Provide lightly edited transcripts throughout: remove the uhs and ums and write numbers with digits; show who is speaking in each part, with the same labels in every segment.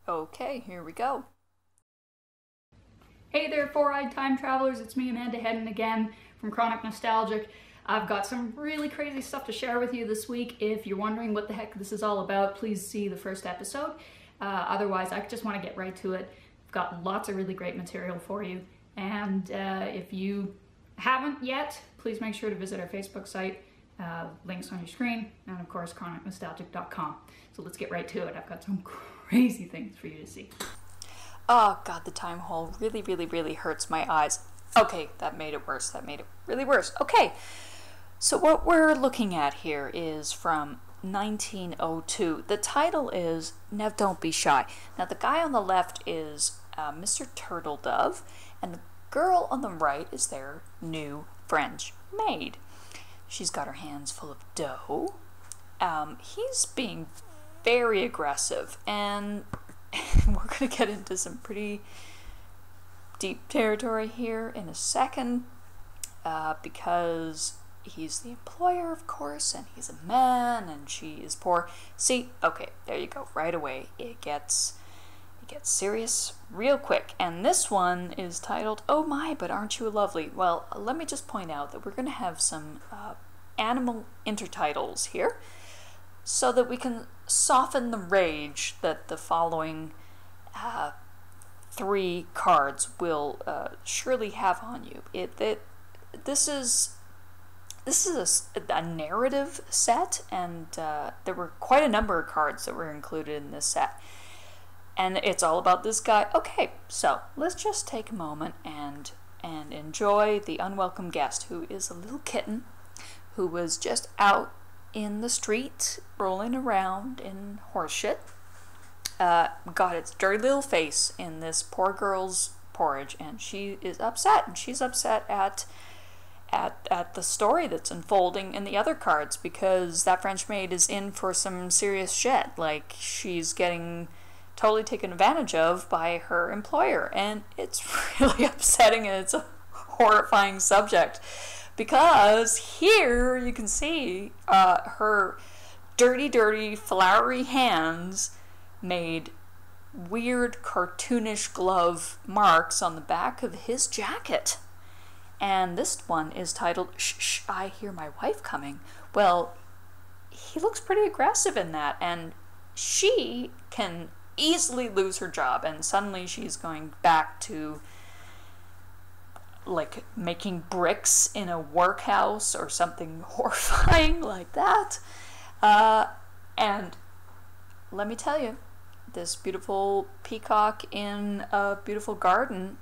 Speaker 1: Okay, here we go.
Speaker 2: Hey there, four-eyed time travelers, it's me, Amanda Hedden again from Chronic Nostalgic. I've got some really crazy stuff to share with you this week. If you're wondering what the heck this is all about, please see the first episode. Otherwise, I just want to get right to it. I've got lots of really great material for you. And if you haven't yet, please make sure to visit our Facebook site. Links on your screen, and of course, chronicnostalgic.com. So let's get right to it. I've got some crazy things for you to see.
Speaker 1: Oh god, the time hole really hurts my eyes. Okay, that made it worse. That made it really worse. Okay, so what we're looking at here is from 1902. The title is Now Don't Be Shy. Now the guy on the left is Mr. Turtledove, and the girl on the right is their new French maid. She's got her hands full of dough. He's being very aggressive, and we're going to get into some pretty deep territory here in a second, because he's the employer, of course, and he's a man, and she is poor. See, okay, there you go. Right away, it gets serious real quick. And this one is titled, Oh My, But Aren't You Lovely? Well, let me just point out that we're going to have some animal intertitles here, so that we can soften the rage that the following three cards will surely have on you. This is a narrative set, and there were quite a number of cards that were included in this set. And it's all about this guy. Okay, so let's just take a moment and enjoy the unwelcome guest, who is a little kitten who was just out in the street rolling around in horseshit. Got its dirty little face in this poor girl's porridge, and she is upset. And she's upset at the story that's unfolding in the other cards, because that French maid is in for some serious shit. Like, she's getting totally taken advantage of by her employer, and it's really upsetting, and it's a horrifying subject, because here you can see her dirty flowery hands made weird cartoonish glove marks on the back of his jacket. And this one is titled Shh, Shh, I Hear My Wife Coming. Well, he looks pretty aggressive in that, and she can easily lose her job, and suddenly she's going back to like making bricks in a workhouse or something horrifying like that. And let me tell you, this beautiful peacock in a beautiful garden,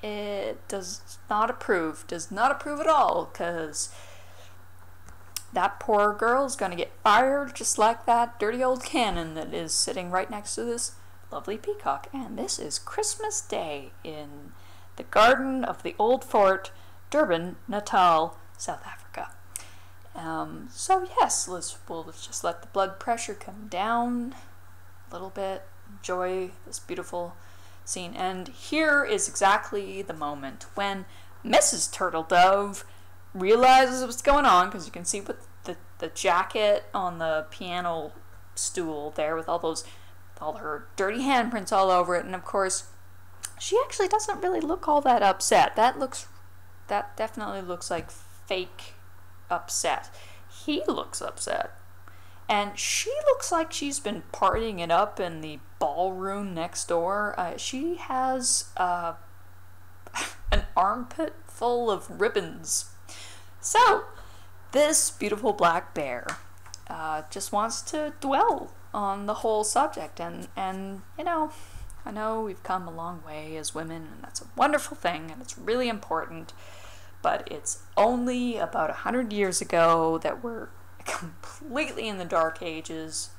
Speaker 1: it does not approve at all, because that poor girl's going to get fired just like that dirty old cannon that is sitting right next to this lovely peacock. And this is Christmas Day in the garden of the old fort, Durban, Natal, South Africa. So yes, we'll just let the blood pressure come down a little bit, enjoy this beautiful scene. And here is exactly the moment when Mrs. Turtledove realizes what's going on, because you can see with the jacket on the piano stool there with all her dirty handprints all over it, and of course she actually doesn't really look all that upset. That definitely looks like fake upset. He looks upset. And she looks like she's been partying it up in the ballroom next door. She has an armpit full of ribbons. So, this beautiful black bear just wants to dwell on the whole subject. And you know, I know we've come a long way as women, and that's a wonderful thing, and it's really important. But it's only about 100 years ago that we're completely in the dark ages.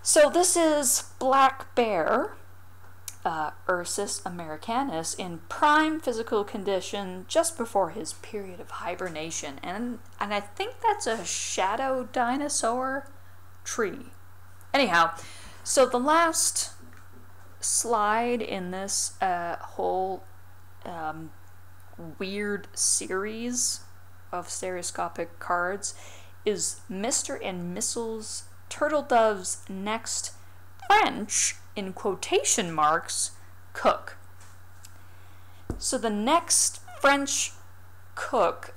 Speaker 1: So this is Black Bear, Ursus americanus, in prime physical condition just before his period of hibernation. And I think that's a shadow dinosaur tree. Anyhow, so the last slide in this whole weird series of stereoscopic cards is Mr. and Mrs. Turtledove's next French, in quotation marks, cook. So the next French cook,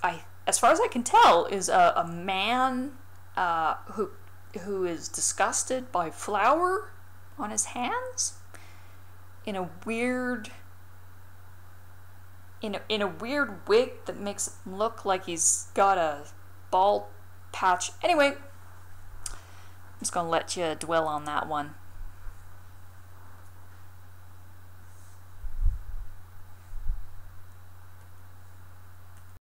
Speaker 1: as far as I can tell, is a man who is disgusted by flour on his hands in a weird wig that makes him look like he's got a bald patch. Anyway, I'm just gonna let you dwell on that one.